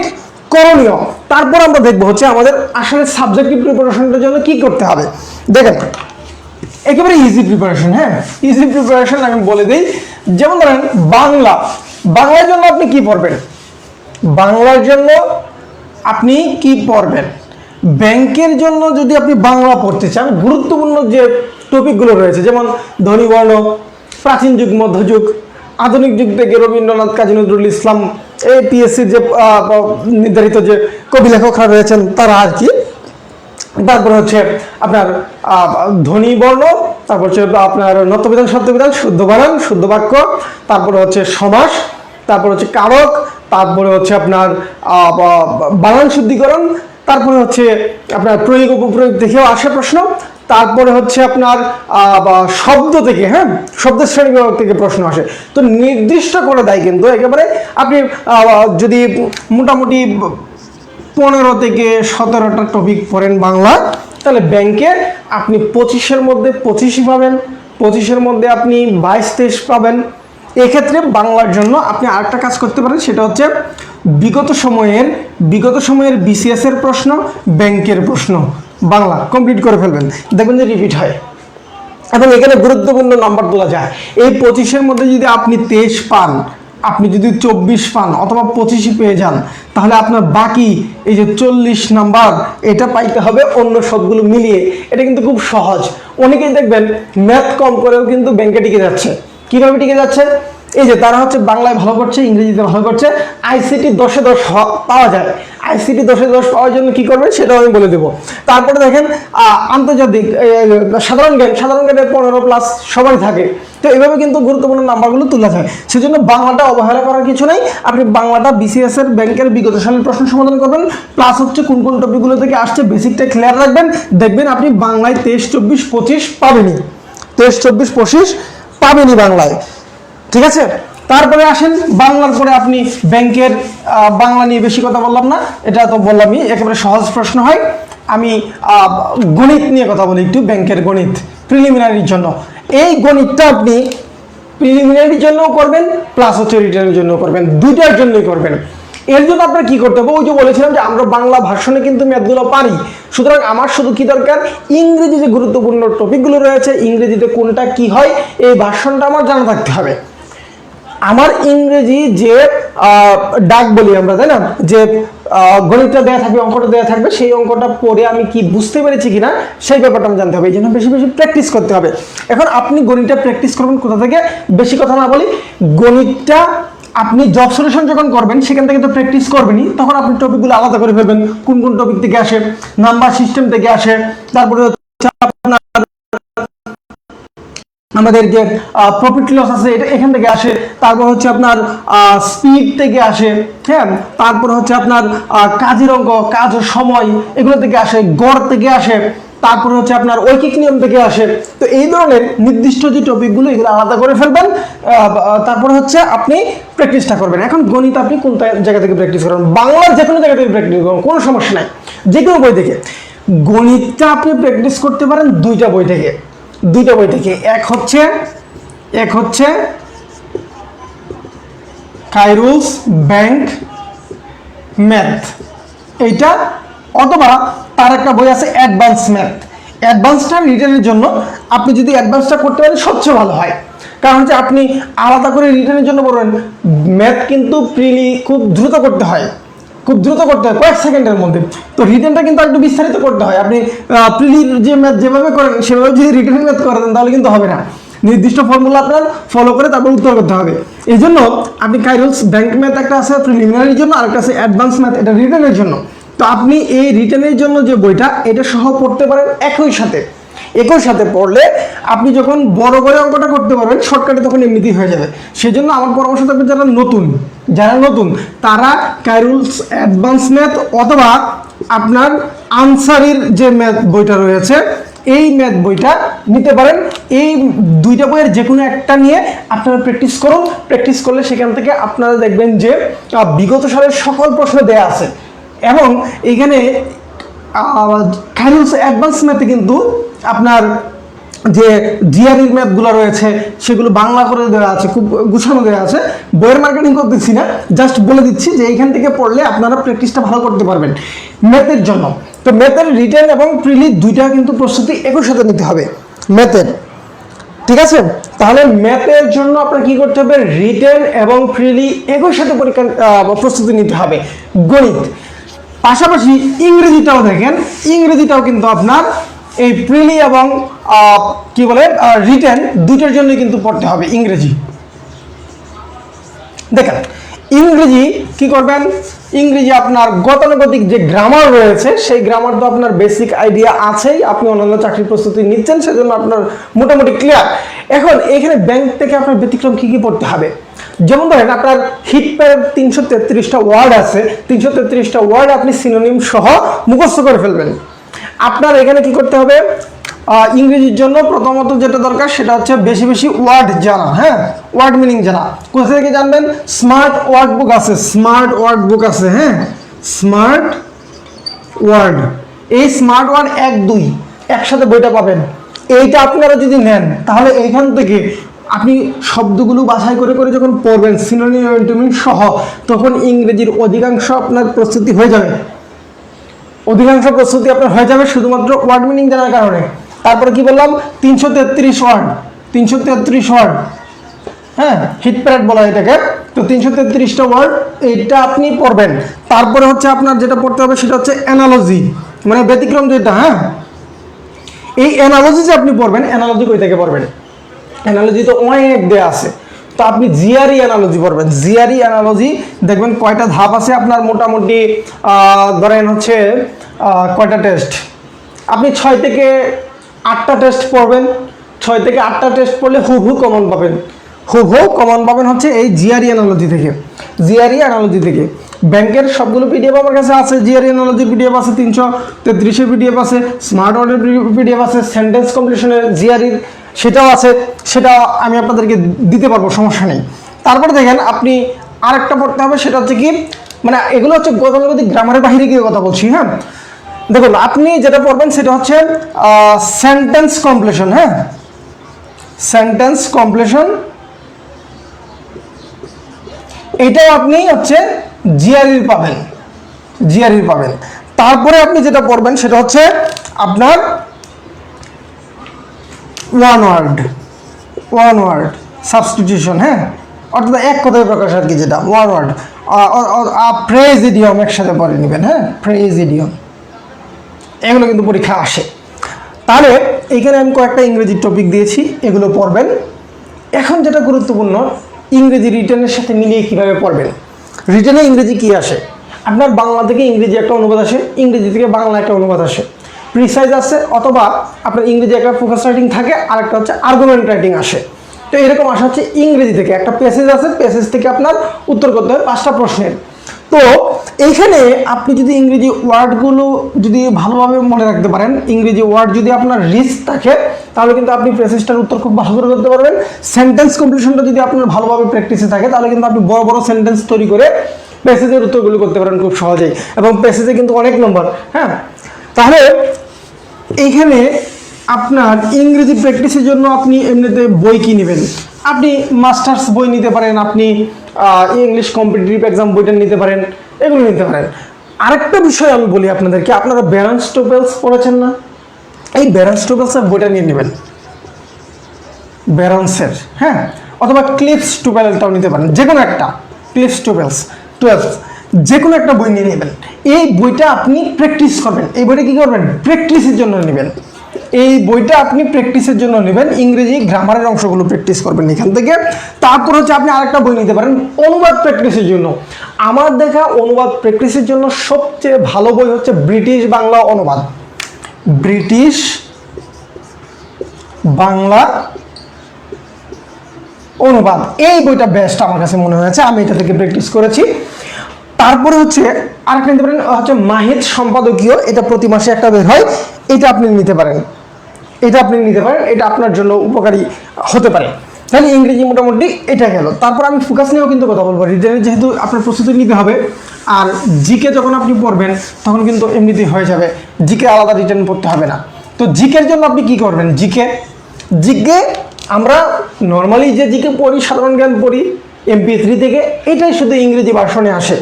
করণীয়। তারপর আমরা দেখবো হচ্ছে আমাদের আসলে সাবজেক্টিভ প্রিপারেশনটার জন্য কি করতে হবে। দেখেন একেবারে ইজি প্রিপারেশন, হ্যাঁ ইজি প্রিপারেশন আমি বলে দিই। যেমন ধরেন বাংলার জন্য আপনি কি পড়বেন? বাংলার জন্য আপনি কি পড়বেন? ব্যাংকের জন্য যদি আপনি বাংলা পড়তে চান, গুরুত্বপূর্ণ যে টপিকগুলো রয়েছে যেমন ধ্বনিবর্ণ, প্রাচীন যুগ, মধ্যযুগ, আধুনিক যুগ থেকে রবীন্দ্রনাথ, কাজী নজরুল ইসলাম, এপিএসসির যে নির্ধারিত যে কবি লেখকরা রয়েছেন তারা আর কি। তারপরে হচ্ছে আপনার ধ্বনিবর্ণ, তারপর হচ্ছে আপনার নত্যবিধান, শব্দবিধান, শুদ্ধ বানান, শুদ্ধ বাক্য, তারপরে হচ্ছে সমাস, তারপরে হচ্ছে কারক, তারপরে হচ্ছে আপনার বানান শুদ্ধিকরণ, তারপরে হচ্ছে আপনার প্রয়োগ উপপ্রয়োগ দেখেও আসে প্রশ্ন, তারপরে হচ্ছে আপনার শব্দ থেকে, হ্যাঁ শব্দের শ্রেণী বিভাগ থেকে প্রশ্ন আসে। তো নির্দিষ্ট করে দেয় কিন্তু একেবারে আপনি যদি মোটামুটি 15 থেকে 17টা টপিক পড়েন বাংলা, তাহলে ব্যাংকে আপনি 25-এর মধ্যে 25ই পাবেন, 25-এর মধ্যে আপনি 22-23 পাবেন। এক্ষেত্রে বাংলার জন্য আপনি আরেকটা কাজ করতে পারেন, সেটা হচ্ছে বিগত সময়ের বিসিএস এর প্রশ্ন, ব্যাংকের প্রশ্ন বাংলা কমপ্লিট করে ফেলবেন, দেখবেন যে রিপিট হয় এবং এখানে গুরুত্বপূর্ণ নাম্বার তোলা যায়। এই 25-এর মধ্যে যদি আপনি 23 পান, আপনি যদি 24 পান অথবা 25ই পেয়ে যান, তাহলে আপনার বাকি এই যে 40 নাম্বার এটা পাইতে হবে অন্য সবগুলো মিলিয়ে। এটা কিন্তু খুব সহজ। অনেকেই দেখবেন ম্যাথ কম করেও কিন্তু ব্যাংকে টিকে যাচ্ছে। কিভাবে টিকে যাচ্ছে? এই যে তারা হচ্ছে বাংলায় ভালো করছে, ইংরেজিতে ভালো করছে, আইসিটি 10-এ 10 পাওয়া যায়। আইসিটি 10-এ 10 পাওয়ার জন্য কি করবেন সেটাও আমি বলে দেবো। তারপরে দেখেন আন্তর্জাতিক সাধারণ জ্ঞানের 15+ সবাই থাকে। তো এইভাবে কিন্তু গুরুত্বপূর্ণ নাম্বারগুলো তোলা যায়। সেজন্য বাংলাটা অবহেলা করার কিছু নাই। আপনি বাংলাটা বিসিএস এর ব্যাংকের বিগত সালের প্রশ্ন সমাধান করবেন, প্লাস হচ্ছে কোন কোন টপিকগুলো থেকে আসছে বেসিকটা ক্লিয়ার রাখবেন, দেখবেন আপনি বাংলায় 23, 24, 25 পাবেনই। 23, 24, 25 পাবেনই বাংলায়। ঠিক আছে, তারপরে আসেন বাংলার পরে আপনি ব্যাংকের বাংলা নিয়ে বেশি কথা বললাম না, এটা তো বললামই, একেবারে সহজ প্রশ্ন হয়। আমি গণিত নিয়ে কথা বলি একটু। ব্যাংকের গণিত প্রিলিমিনারির জন্য, এই গণিতটা আপনি প্রিলিমিনারির জন্যও করবেন প্লাস হচ্ছে রিটার্নের জন্য করবেন, দুইটার জন্যই করবেন। এর জন্য আপনার কি করতে হবে? ওই যে বলেছিলাম যে আমরা বাংলা ভার্সনে কিন্তু ম্যাথগুলো পারি, সুতরাং আমার শুধু কি দরকার, ইংরেজি যে গুরুত্বপূর্ণ টপিকগুলো রয়েছে, ইংরেজিতে কোনটা কি হয় এই ভার্সনটা আমার জানা থাকতে হবে। আমার ইংরেজি যে ডাক বলি আমরা, তাই না, যে গণিতটা দেওয়া থাকবে, অঙ্কটা দেওয়া থাকবে, সেই অঙ্কটা পড়ে আমি কি বুঝতে পেরেছি কিনা সেই ব্যাপারটা আমি জানতে হবে। এই জন্য বেশি বেশি প্র্যাকটিস করতে হবে। এখন আপনি গণিতটা প্র্যাকটিস করবেন কোথা থেকে? বেশি কথা না বলি, গণিতটা আপনি জব সলিউশন যখন করবেন সেখান থেকে তো প্র্যাকটিস করবেনই, তখন আপনি টপিকগুলো আলাদা করে ফেলবেন, কোন কোন টপিক থেকে আসে, নাম্বার সিস্টেম থেকে আসে, তারপরে আপনার আমাদের যে প্রফিট লস আছে এটা এখান থেকে আসে, তারপর হচ্ছে আপনার স্পিড থেকে আসে, হ্যাঁ, তারপর হচ্ছে আপনার কাজের অঙ্ক, কাজের সময়, এগুলো থেকে আসে, গড় থেকে আসে, তারপরে হচ্ছে আপনার ঐকিক নিয়ম থেকে আসে। তো এই ধরনের নির্দিষ্ট যে টপিকগুলো এগুলো আলাদা করে ফেলবেন, তারপরে হচ্ছে আপনি প্র্যাকটিসটা করবেন। এখন গণিত আপনি কোন জায়গা থেকে প্র্যাকটিস করবেন? বাংলার যে কোনো জায়গা থেকে প্র্যাকটিস করবেন, কোনো সমস্যা নাই, যে কোনো বই থেকে। গণিতটা আপনি প্র্যাকটিস করতে পারেন দুইটা বই থেকে। এক হচ্ছে কাইরুলস ব্যাংক ম্যাথ, এইটা অথবা তার একটা বই আছে অ্যাডভান্স ম্যাথ। অ্যাডভান্সটা রিটেনের জন্য আপনি যদি অ্যাডভান্সটা করতে পারেন সবচেয়ে ভালো হয়, কারণ হচ্ছে আপনি আলাদা করে রিটেনের জন্য পড়বেন। ম্যাথ কিন্তু প্রিলি খুব দ্রুত করতে হয়, কয়েক সেকেন্ডের মধ্যে। তো রিটেনটা কিন্তু একটু বিস্তারিত করতে হয়। আপনি প্রিলির যে ম্যাথ যেভাবে করেন সেভাবে যদি রিটেনের ম্যাথ করে দেন তাহলে কিন্তু হবে না। নির্দিষ্ট ফর্মুলা আপনার ফলো করে তারপর উত্তর করতে হবে। এই জন্য আপনি কাইরোলস ব্যাংক ম্যাথ একটা আছে প্রিলিমিনারির জন্য, আর একটা আছে অ্যাডভান্স ম্যাথ, এটা রিটেনের জন্য। তো আপনি এই রিটেনের জন্য যে বইটা এটা সহ পড়তে পারেন একই সাথে পড়লে আপনি যখন বড় করে অঙ্কটা করতে পারবেন শর্টকাটে তখন এমনিতেই হয়ে যাবে। সেজন্য আমার পরামর্শ থাকবে যারা নতুন তারা কাইরোলস অ্যাডভান্স ম্যাথ অথবা আপনার আনসারির যে ম্যাথ বইটা রয়েছে এই ম্যাথ বইটা নিতে পারেন। এই দুইটা বইয়ের যে কোনো একটা নিয়ে আপনারা প্র্যাকটিস করুন। প্র্যাকটিস করলে সেখান থেকে আপনারা দেখবেন যে বিগত সালের সকল প্রশ্ন দেয়া আছে, এবং এইখানে কাইরোলস অ্যাডভান্স ম্যাথে কিন্তু আপনার যে জিআরইর ম্যাথগুলো রয়েছে সেগুলো বাংলা করে দেওয়া আছে, খুব গুছানো দেওয়া আছে। বইয়ের মার্কেটিং করতেছি না, জাস্ট বলে দিচ্ছি যে এইখান থেকে পড়লে আপনারা প্র্যাকটিসটা ভালো করতে পারবেন ম্যাথের জন্য। তো ম্যাথের রিটেন এবং প্রিলি দুইটা কিন্তু প্রস্তুতি একই সাথে নিতে হবে ম্যাথের, ঠিক আছে? তাহলে ম্যাথের জন্য আপনার কি করতে হবে, রিটেন এবং প্রিলি একই সাথে প্রস্তুতি নিতে হবে। গণিত পাশাপাশি ইংরেজিটাও দেখেন, ইংরেজিটাও কিন্তু আপনার এই প্রিলি এবং কি বলে রিটেন দুইটার জন্য কিন্তু পড়তে হবে ইংরেজি। দেখেন ইংরেজি কি করবেন, ইংরেজি আপনার গতানুগতিক যে গ্রামার রয়েছে সেই গ্রামার তো আপনার বেসিক আইডিয়া আছেই, আপনি অন্যান্য চাকরির প্রস্তুতি নিচ্ছেন সেজন্য আপনার মোটামুটি ক্লিয়ার। এখন এখানে ব্যাংক থেকে আপনার ব্যতিক্রম কি কি পড়তে হবে, যেমন ধরেন আপনার হিটপ্যাড 333টা ওয়ার্ড আছে, 333টা ওয়ার্ড আপনি সিনোনিম সহ মুখস্থ করে ফেলবেন। আপনার এখানে কি করতে হবে, ইংরেজির জন্য প্রথমত যেটা দরকার সেটা হচ্ছে বেশি বেশি ওয়ার্ড জানা, হ্যাঁ ওয়ার্ড মিনিং জানা। কোথা থেকে জানবেন, স্মার্ট ওয়ার্ড বুক আছে, হ্যাঁ স্মার্ট ওয়ার্ড, এই স্মার্ট ওয়ার্ড 1-2 একসাথে বইটা পাবেন। এইটা আপনারা যদি নেন তাহলে এইখান থেকে আপনি শব্দগুলো বাছাই করে করে যখন পড়বেন সিনোনিম অ্যান্টোনিম সহ, তখন ইংরেজির অধিকাংশ আপনার প্রস্তুতি হয়ে যাবে, শুধুমাত্র ওয়ার্ড মিনিং জানার কারণে। তারপরে কি বললাম, 333 ওয়ার্ড, হ্যাঁ হিটপ্যাড বলা হয় এটাকে। তো 333টা ওয়ার্ড এইটা আপনি পড়বেন। তারপরে হচ্ছে আপনার যেটা পড়তে হবে সেটা হচ্ছে অ্যানালজি, মানে ব্যতিক্রম যেটা, হ্যাঁ এই অ্যানালজি যে আপনি পড়বেন, অ্যানালজি কই থেকে পড়বেন, অ্যানালজি তো অনেক দেয়া আছে। তো আপনি জিআরই অ্যানালজি পড়বেন। জিআরই অ্যানালজি দেখবেন কয়টা ধাপ আছে আপনার, মোটামুটি ধরেন হচ্ছে কয়টা টেস্ট, আপনি 6 থেকে 8টা টেস্ট পড়বেন। 6 থেকে 8টা টেস্ট পড়লে হুবহু কমন পাবেন হচ্ছে এই জিআরই অ্যানালজি থেকে। ব্যাংকের সবগুলো পিডিএফ আমার কাছে আছে, জিআরই অ্যানালজির পিডিএফ আছে, 333-এর পিডিএফ আছে, স্মার্ট ওয়ার্ডের পিডিএফ আছে, সেন্টেন্স কমপ্লিশনের জিআরইর সেটাও আছে, সেটা আমি আপনাদেরকে দিতে পারবো, সমস্যা নেই। তারপরে দেখেন আপনি আরেকটা পড়তে হবে, সেটা হচ্ছে কি, মানে এগুলো হচ্ছে গতানুগতিক গ্রামারের বাইরে গিয়ে কথা বলছি, হ্যাঁ দেখুন আপনি যেটা পড়বেন সেটা হচ্ছে সেন্টেন্স কমপ্লিশন, হ্যাঁ সেন্টেন্স কমপ্লিশন, এটাও আপনি হচ্ছে জিআরইর পাবেন। তারপরে আপনি যেটা পড়বেন সেটা হচ্ছে আপনার ওয়ান ওয়ার্ড সাবস্টিটিউশন, হ্যাঁ অর্থাৎ এক কথায় প্রকাশ আর কি, যেটা ওয়ান ওয়ার্ড, ফ্রেজ ইডিয়ম একসাথে পড়ে নেবেন, হ্যাঁ ফ্রেজ ইডিয়ম, এগুলো কিন্তু পরীক্ষা আসে। তাহলে এইখানে আমি কয়েকটা ইংরেজি টপিক দিয়েছি, এগুলো পড়বেন। এখন যেটা গুরুত্বপূর্ণ, ইংরেজি রিটেনের সাথে মিলিয়ে কিভাবে পড়বেন। রিটেনে ইংরেজি কি আসে, আপনার বাংলা থেকে ইংরেজি একটা অনুবাদ আসে, ইংরেজি থেকে বাংলা একটা অনুবাদ আসে, প্রিসাইজ আছে, অথবা আপনার ইংরেজি একটা ফোকাস রাইটিং থাকে, আর একটা হচ্ছে আর্গুমেন্ট রাইটিং আসে। তো এরকম আসা হচ্ছে ইংরেজি থেকে, একটা প্যাসেজ আছে, প্যাসেজ থেকে আপনার উত্তর করতে হয় 5টা প্রশ্নের। তো এইখানে আপনি যদি ইংরেজি ওয়ার্ডগুলো যদি ভালোভাবে মনে রাখতে পারেন, ইংরেজি ওয়ার্ড যদি আপনার রিচ থাকে, তাহলে কিন্তু আপনি প্যাসেজটার উত্তর খুব ভালো করে করতে পারবেন। সেন্টেন্স কমপ্লিশনটা যদি আপনার ভালোভাবে প্র্যাকটিসে থাকে, তাহলে কিন্তু আপনি বড় বড় সেন্টেন্স তৈরি করে প্যাসেজের উত্তরগুলো করতে পারেন খুব সহজেই, এবং প্যাসেজে কিন্তু অনেক নম্বর, হ্যাঁ। তাহলে এইখানে আপনার ইংরেজি প্র্যাকটিসের জন্য আপনি এমনিতে বই কি নেবেন, আপনি মাস্টার্স বই নিতে পারেন, আপনি ইংলিশ কম্পিটিটিভ এক্সাম বইটা নিতে পারেন, এগুলো নিতে পারেন। আরেকটা বিষয় আমি বলি আপনাদেরকে, আপনারা ব্যারান স্টোপেলস পড়েছেন না? এই ব্যারান স্টোপেলসের বইটা নিয়ে নেবেন, ব্যারানসের, হ্যাঁ, অথবা ক্লিফস টুপেলটাও নিতে পারেন, যে কোনো একটা, ক্লিফস টুপেলস 12, যে কোনো একটা বই নিয়ে নেবেন। এই বইটা আপনি প্র্যাকটিস করবেন। এই বইটা কী করবেন? প্র্যাকটিসের জন্য নেবেন। এই বইটা আপনি প্র্যাকটিসের জন্য নেবেন, ইংরেজি গ্রামারের অংশগুলো প্র্যাকটিস করবেন এখান থেকে। তারপর হচ্ছে আপনি আরেকটা বই নিতে পারেন অনুবাদ প্র্যাকটিসের জন্য। আমার দেখা অনুবাদ প্র্যাকটিসের জন্য সবচেয়ে ভালো বই হচ্ছে ব্রিটিশ বাংলা অনুবাদ, ব্রিটিশ বাংলা অনুবাদ। এই বইটা বেস্ট আমার কাছে মনে হয়েছে, আমি এটা থেকে প্র্যাকটিস করেছি। তারপরে হচ্ছে আরেকটা নিতে পারেন হচ্ছে মাহিত সম্পাদকীয়, এটা প্রতি মাসে একটা বের হয়, এটা আপনি নিতে পারেন, এটা আপনি নিতে পারেন, এটা আপনার জন্য উপকারী হতে পারে। তাহলে ইংরেজি মোটামুটি এটা গেল। তারপর আমি ফোকাস নিয়েও কিন্তু কথা বলবো। রিটেনের যেহেতু আপনার প্রস্তুতি নিতে হবে, আর জিকে যখন আপনি পড়বেন তখন কিন্তু এমনিতেই হয়ে যাবে, জিকে আলাদা রিটেন পড়তে হবে না। তো জিকের জন্য আপনি কি করবেন? জিকে আমরা নর্মালি যে জিকে পড়ি, সাধারণ জ্ঞান পড়ি MP3 থেকে, এটাই শুধু ইংরেজি ভার্সনে আসে।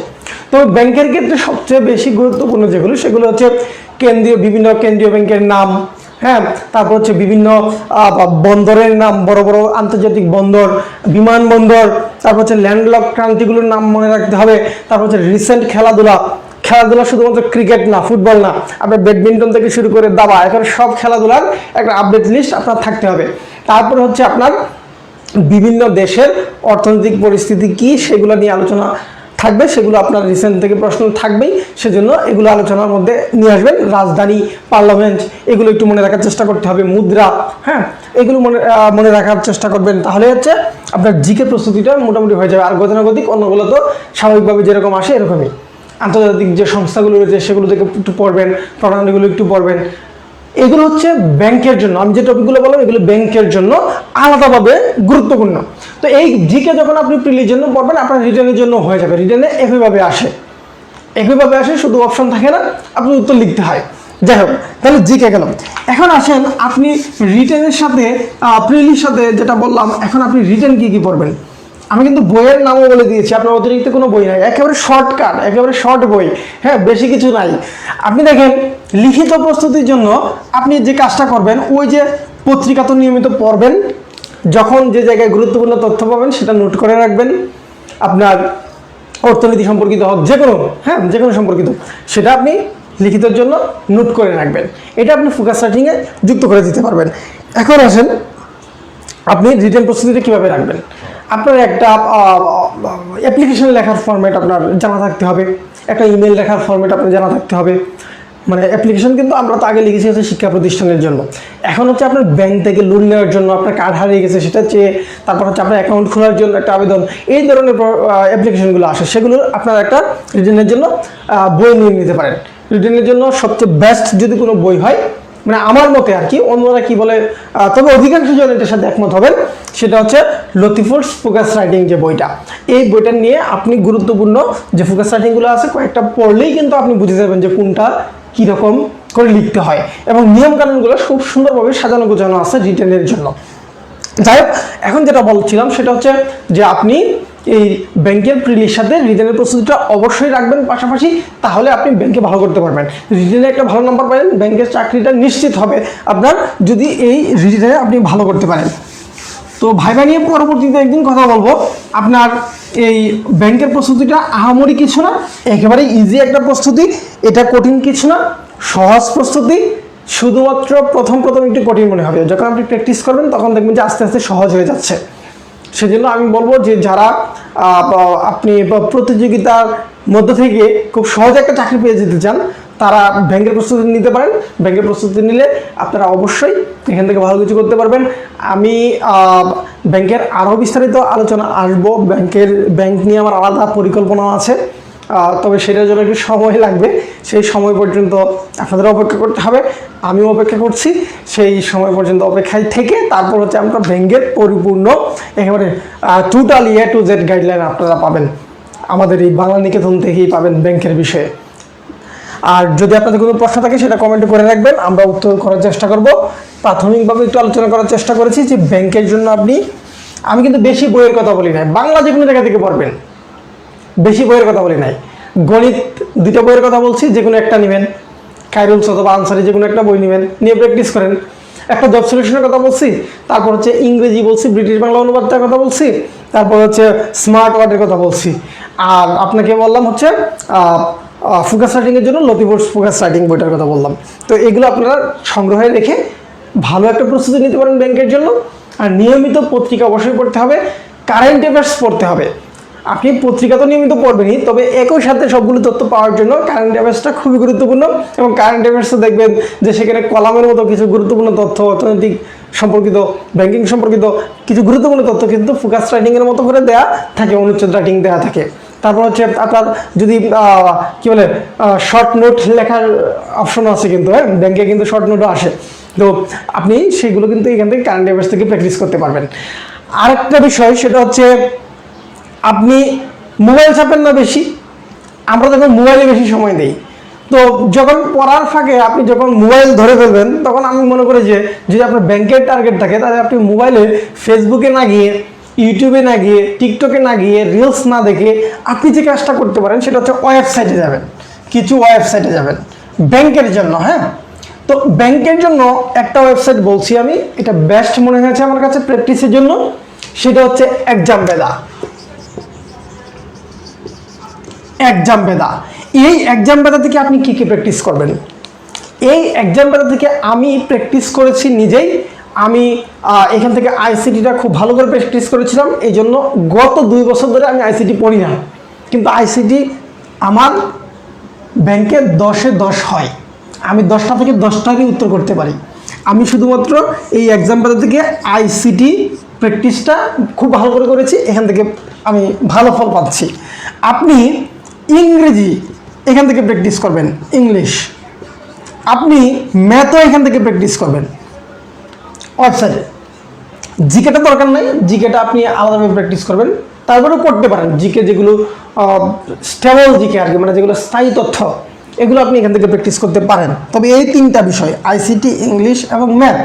তবে ব্যাংকের ক্ষেত্রে সবচেয়ে বেশি গুরুত্বপূর্ণ যেগুলো, সেগুলো হচ্ছে বিভিন্ন কেন্দ্রীয় ব্যাংকের নাম, হ্যাঁ, তারপর হচ্ছে বিভিন্ন বন্দরের নাম, বড় বড় আন্তর্জাতিক বন্দর, বিমানবন্দর, তারপর হচ্ছে ল্যান্ডলক কান্ট্রিগুলোর নাম মনে রাখতে হবে। তারপর হচ্ছে রিসেন্ট খেলাধুলা শুধুমাত্র ক্রিকেট না, ফুটবল না, আপনার ব্যাডমিন্টন থেকে শুরু করে দাবা, এখন সব খেলাধুলার একটা আপডেট লিস্ট আপনার থাকতে হবে। তারপর হচ্ছে আপনার বিভিন্ন দেশের অর্থনৈতিক পরিস্থিতি কি, সেগুলো নিয়ে আলোচনা থাকবে, সেগুলো আপনার রিসেন্ট থেকে প্রশ্ন থাকবেই, সেজন্য এগুলো আলোচনার মধ্যে নিয়ে আসবেন। রাজধানী, পার্লামেন্ট, এগুলো একটু মনে রাখার চেষ্টা করতে হবে। মুদ্রা, হ্যাঁ, এগুলো মনে রাখার চেষ্টা করবেন, তাহলে হচ্ছে আপনার জিকে প্রস্তুতিটা মোটামুটি হয়ে যাবে। আর গতানুগতিক অন্যগুলো তো স্বাভাবিকভাবে যেরকম আসে এরকমই। আন্তর্জাতিক যে সংস্থাগুলো রয়েছে সেগুলো থেকে একটু পড়বেন, প্রণালীগুলো একটু পড়বেন। এগুলো হচ্ছে ব্যাংকের জন্য, আমি যে টপিকগুলো বললাম এগুলো ব্যাংকের জন্য আলাদাভাবে গুরুত্বপূর্ণ। তো এই জিকে যখন আপনি প্রিলির জন্য পড়বেন, আপনার রিটেনের জন্য হয়ে যাবে। রিটেনে একইভাবে আসে, শুধু অপশন থাকে না, আপনি উত্তর লিখতে হয়। যাই হোক, তাহলে জিকে গেলাম। এখন আসেন আপনি রিটেনের সাথে প্রিলির সাথে যেটা বললাম, এখন আপনি রিটেন কি পড়বেন। আমি কিন্তু বইয়ের নামও বলে দিয়েছি, আপনার অতিরিক্ত কোনো বই নাই, একেবারে শর্টকাট, একেবারে শর্ট বই, হ্যাঁ, বেশি কিছু নাই। আপনি দেখেন লিখিত প্রস্তুতির জন্য আপনি যে কাজটা করবেন, ওই যে পত্রিকা তো নিয়মিত পড়বেন, যখন যে জায়গায় গুরুত্বপূর্ণ তথ্য পাবেন সেটা নোট করে রাখবেন। আপনার অর্থনীতি সম্পর্কিত হোক, যে কোনো সম্পর্কিত, সেটা আপনি লিখিতের জন্য নোট করে রাখবেন। এটা আপনি ফোকাস রাইটিংয়ে যুক্ত করে দিতে পারবেন। এখন আসেন আপনি রিটেন প্রস্তুতিটা কীভাবে রাখবেন। আপনার একটা অ্যাপ্লিকেশন লেখার ফরম্যাট আপনার জানা থাকতে হবে, একটা ইমেল লেখার ফরম্যাট আপনার জানা থাকতে হবে। মানে অ্যাপ্লিকেশন কিন্তু আমরা তো আগে লিখেছি হচ্ছে শিক্ষা প্রতিষ্ঠানের জন্য, এখন হচ্ছে আপনার ব্যাংক থেকে লোন নেওয়ার জন্য, আপনার কার্ড হারিয়ে গেছে সেটা চেয়ে, তারপর হচ্ছে আপনার অ্যাকাউন্ট খোলার জন্য একটা আবেদন, এই ধরনের অ্যাপ্লিকেশনগুলো আসে, সেগুলো আপনার একটা রিটেনের জন্য বই নিয়ে নিতে পারেন। রিটেনের জন্য সবচেয়ে বেস্ট যদি কোনো বই হয়, মানে আমার মতে আর কি, অন্যরা কি বলে, তবে অধিকাংশ জন এটার সাথে একমত হবেন, সেটা হচ্ছে লতিফুরস ফোকাস রাইটিং যে বইটা। এই বইটা নিয়ে আপনি গুরুত্বপূর্ণ যে ফোকাস রাইটিংগুলো আছে কয়েকটা পড়লেই কিন্তু আপনি বুঝে যাবেন যে কোনটা কীরকম করে লিখতে হয়, এবং নিয়মকানুনগুলো খুব সুন্দরভাবে সাজানো গোছানো আছে রিটেনের জন্য। যাই হোক, এখন যেটা বলছিলাম সেটা হচ্ছে যে আপনি এই ব্যাংকের প্রিলির সাথে রিটেনের প্রস্তুতিটা অবশ্যই রাখবেন পাশাপাশি, তাহলে আপনি ব্যাংকে ভালো করতে পারবেন। রিটেনে একটা ভালো নাম্বার পাবেন, ব্যাংকের চাকরিটা নিশ্চিত হবে আপনার, যদি এই রিটেনে আপনি ভালো করতে পারেন। তো ভাইবা নিয়ে পরবর্তীতে একদিন কথা বলবো। আপনার এই ব্যাংকের প্রস্তুতিটা আহামরি কিছু না, একেবারে ইজি একটা প্রস্তুতি, এটা কঠিন কিছু না, সহজ প্রস্তুতি। শুধুমাত্র প্রথম একটু কঠিন মনে হবে, যখন আপনি প্র্যাকটিস করবেন তখন দেখবেন যে আস্তে আস্তে সহজ হয়ে যাচ্ছে। সেজন্য আমি বলবো যে যারা আপনি প্রতিযোগিতার মধ্য থেকে খুব সহজে একটা চাকরি পেয়ে যেতে চান, তারা ব্যাংকের প্রস্তুতি নিতে পারেন। ব্যাংকের প্রস্তুতি নিলে আপনারা অবশ্যই এখান থেকে ভালো কিছু করতে পারবেন। আমি ব্যাংকের আরও বিস্তারিত আলোচনা আসবো, ব্যাংক নিয়ে আমার আলাদা পরিকল্পনা আছে, তবে সেটার জন্য একটু সময় লাগবে। সেই সময় পর্যন্ত আপনাদের অপেক্ষা করতে হবে, আমিও অপেক্ষা করছি। সেই সময় পর্যন্ত অপেক্ষায় থেকে তারপর হচ্ছে আমরা ব্যাংকের পরিপূর্ণ একেবারে totally A to Z guideline আপনারা পাবেন, আমাদের এই বাংলা নিকেতন থেকেই পাবেন ব্যাংকের বিষয়ে। আর যদি আপনাদের কোনো প্রশ্ন থাকে সেটা কমেন্টে করে রাখবেন, আমরা উত্তর করার চেষ্টা করব। প্রাথমিকভাবে একটু আলোচনা করার চেষ্টা করেছি যে ব্যাংকের জন্য আমি কিন্তু বেশি বইয়ের কথা বলি নাই, বাংলা যে কোনো জায়গা থেকে পড়বেন, বেশি বইয়ের কথা বলি নাই। গণিত দুইটা বইয়ের কথা বলছি, যে কোনো একটা নেবেন, খায়রুলস অথবা আনসারি যে কোনো একটা বই নেবেন, নিয়ে প্র্যাকটিস করেন। একটা জব সলিউশনের কথা বলছি, তারপর হচ্ছে ইংরেজি বলছি, ব্রিটিশ বাংলা অনুবাদটার কথা বলছি, তারপর হচ্ছে স্মার্ট ওয়ার্ডের কথা বলছি, আর আপনাকে বললাম হচ্ছে ফোকাস রাইটিংয়ের জন্য লতিফোর্স ফোকাস রাইটিং বইটার কথা বললাম। তো এগুলো আপনারা সংগ্রহে রেখে ভালো একটা প্রস্তুতি নিতে পারেন ব্যাংকের জন্য। আর নিয়মিত পত্রিকা অবশ্যই পড়তে হবে, কারেন্ট অ্যাফেয়ার্স পড়তে হবে। আপনি পত্রিকা তো নিয়মিত পড়বেনই, তবে একই সাথে সবগুলো তথ্য পাওয়ার জন্য কারেন্ট অ্যাফেয়ার্সটা খুবই গুরুত্বপূর্ণ। এবং কারেন্ট অ্যাফেয়ার্সে দেখবেন যে সেখানে কলামের মতো কিছু গুরুত্বপূর্ণ তথ্য, অর্থনৈতিক সম্পর্কিত, ব্যাংকিং সম্পর্কিত কিছু গুরুত্বপূর্ণ তথ্য কিন্তু ফোকাস রাইটিংয়ের মতো করে দেওয়া থাকে, অনুচ্ছেদ রাইটিং দেওয়া থাকে। তারপর হচ্ছে আপনার যদি কী বলে শর্ট নোট লেখার অপশনও আছে কিন্তু, হ্যাঁ, ব্যাংকে কিন্তু শর্ট নোটও আসে। তো আপনি সেগুলো কিন্তু এখান থেকে কারেন্ট অ্যাফেয়ার্স থেকে প্র্যাকটিস করতে পারবেন। আরেকটা বিষয় সেটা হচ্ছে আপনি মোবাইল চাপেন না বেশি। আমরা যখন মোবাইলে বেশি সময় দিই, তো যখন পড়ার ফাঁকে আপনি যখন মোবাইল ধরে ফেলবেন, তখন আমি মনে করি যে যদি আপনার ব্যাংকের টার্গেট থাকে, তাহলে আপনি মোবাইলে ফেসবুকে না গিয়ে, ইউটিউবে না গিয়ে, টিকটকে না গিয়ে, রিলস না দেখে আপনি যে কাজটা করতে পারেন সেটা হচ্ছে ওয়েবসাইটে যাবেন, কিছু ওয়েবসাইটে যাবেন ব্যাংকের জন্য। হ্যাঁ, তো ব্যাংকের জন্য একটা ওয়েবসাইট বলছি আমি, এটা বেস্ট মনে হয়েছে আমার কাছে প্র্যাকটিসের জন্য, সেটা হচ্ছে এক্সামবেদা। এক্সামবেদা, এই এক্সামবেদা থেকে আপনি কী কী প্র্যাকটিস করবেন? এই এক্সামবেদা থেকে আমি প্র্যাকটিস করেছি নিজেই। আমি এখান থেকে আইসিটিটা খুব ভালো করে প্র্যাকটিস করেছিলাম, এই জন্য গত 2 বছর ধরে আমি আইসিটি পড়ি না, কিন্তু আইসিটি আমার ব্যাংকে 10-এ 10 হয়। আমি 10টা থেকে 10টারই উত্তর করতে পারি। আমি শুধুমাত্র এই এক্সামবেদা থেকে আইসিটি প্র্যাকটিসটা খুব ভালো করে করেছি, এখান থেকে আমি ভালো ফল পাচ্ছি। আপনি ইংরেজি এখান থেকে প্র্যাকটিস করবেন, ইংলিশ। আপনি ম্যাথও এখান থেকে প্র্যাকটিস করবেন ওয়েবসাইটে। জিকেটা দরকার নাই, জিকেটা আপনি আলাদাভাবে প্র্যাকটিস করবেন, তারপরেও পড়তে পারেন। জিকে যেগুলো স্টেবল জিকে আর কি, মানে যেগুলো স্থায়ী তথ্য, এগুলো আপনি এখান থেকে প্র্যাকটিস করতে পারেন। তবে এই 3টা বিষয়, আইসিটি, ইংলিশ এবং ম্যাথ,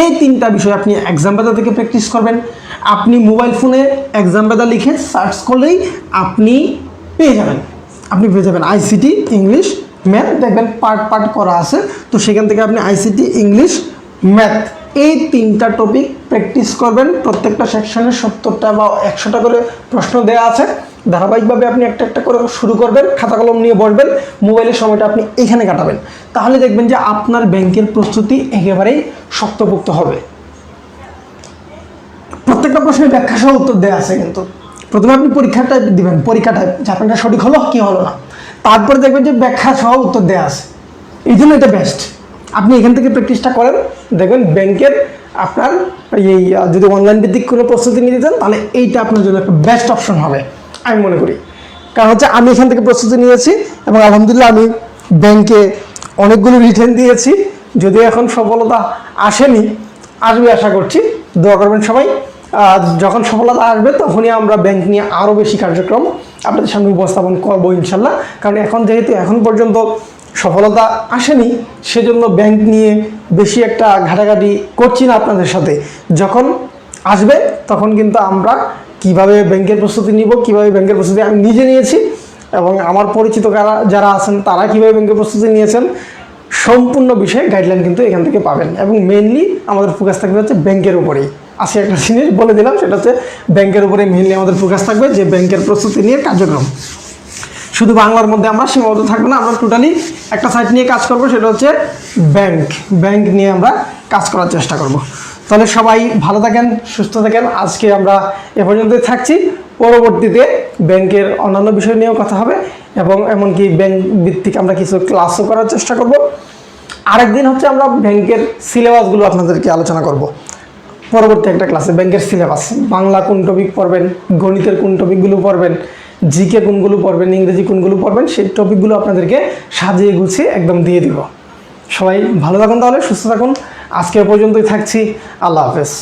এই 3টা বিষয় আপনি এক্সামবেদা থেকে প্র্যাকটিস করবেন। আপনি মোবাইল ফোনে এক্সামবেদা লিখে সার্চ করলেই আপনি পেয়ে যাবেন, আইসিটি, ইংলিশ, ম্যাথ, দেখবেন পার্ট পার্ট করা আছে। তো সেখান থেকে আপনি আইসিটি, ইংলিশ, ম্যাথ, এই 3টা টপিক প্র্যাকটিস করবেন। প্রত্যেকটা সেকশনে 70টা বা 100টা করে প্রশ্ন দেওয়া আছে। ধারাবাহিকভাবে আপনি একটা একটা করে শুরু করবেন, খাতা কলম নিয়ে বসবেন, মোবাইলের সময়টা আপনি এখানে কাটাবেন। তাহলে দেখবেন যে আপনার ব্যাংকের প্রস্তুতি একেবারেই শক্তপোক্ত হবে। প্রত্যেকটা প্রশ্নের ব্যাখ্যা সহ উত্তর দেওয়া আছে, কিন্তু প্রথমে আপনি পরীক্ষাটা দিবেন, পরীক্ষাটা আপনারটা সঠিক হলো কি হলো না, তারপরে দেখবেন যে ব্যাখ্যা সহ উত্তর দেওয়া আছে। এই জন্য এটা বেস্ট। আপনি এখান থেকে প্র্যাকটিসটা করেন, দেখবেন ব্যাংকের আপনার এই যদি অনলাইন ভিত্তিক কোনো প্রস্তুতি নিতে চান, তাহলে এইটা আপনার জন্য একটা বেস্ট অপশন হবে আমি মনে করি। কারণ হচ্ছে আমি এখান থেকে প্রস্তুতি নিয়েছি এবং আলহামদুলিল্লাহ আমি ব্যাংকে অনেকগুলো রিটার্ন দিয়েছি, যদিও এখন সফলতা আসেনি, আসবে আশা করছি। দোয়া করবেন সবাই। যখন সফলতা আসবে তখনই আমরা ব্যাংক নিয়ে আরও বেশি কার্যক্রম আপনাদের সামনে উপস্থাপন করবো ইনশাল্লাহ। কারণ যেহেতু এখন পর্যন্ত সফলতা আসেনি, সেজন্য ব্যাংক নিয়ে বেশি একটা ঘাটাঘাটি করছি না আপনাদের সাথে। যখন আসবে তখন কিন্তু আমরা কিভাবে ব্যাংকের প্রস্তুতি নিব, কিভাবে ব্যাংকের প্রস্তুতি আমি নিজে নিয়েছি এবং আমার পরিচিত যারা আছেন তারা কিভাবে ব্যাংকের প্রস্তুতি নিয়েছেন, সম্পূর্ণ বিষয়ে গাইডলাইন কিন্তু এখান থেকে পাবেন। এবং মেইনলি আমাদের ফোকাস থাকবে হচ্ছে ব্যাংকের উপরেই। আসে একটা জিনিস বলে দিলাম, সেটা হচ্ছে ব্যাংকের উপরে মেইনলি আমাদের ফোকাস থাকবে, যে ব্যাংকের প্রস্তুতি নিয়ে কার্যক্রম। শুধু বাংলার মধ্যে আমরা সীমাবদ্ধ থাকবো না, আমরা টোটালি একটা সাইট নিয়ে কাজ করব, সেটা হচ্ছে ব্যাংক নিয়ে আমরা কাজ করার চেষ্টা করব। তাহলে সবাই ভালো থাকেন, সুস্থ থাকেন। আজকে আমরা এ পর্যন্তই থাকছি। পরবর্তীতে ব্যাংকের অন্যান্য বিষয় নিয়েও কথা হবে এবং এমনকি ব্যাংক ভিত্তিক আমরা কিছু ক্লাসও করার চেষ্টা করব। আরেকদিন হচ্ছে আমরা ব্যাংকের সিলেবাসগুলো আপনাদেরকে আলোচনা করব পরবর্তী একটা ক্লাসে। ব্যাংকের সিলেবাস, বাংলা কোন টপিক পড়বেন, গণিতের কোন টপিকগুলো পড়বেন, জিকে কোনগুলো পড়বেন, ইংরেজি কোনগুলো পড়বেন, সেই টপিকগুলো আপনাদেরকে সাজিয়ে গুছিয়ে একদম দিয়ে দিব। সবাই ভালো থাকুন, তাহলে সুস্থ থাকুন। আজকে পর্যন্তই থাকছি। আল্লাহ হাফেজ।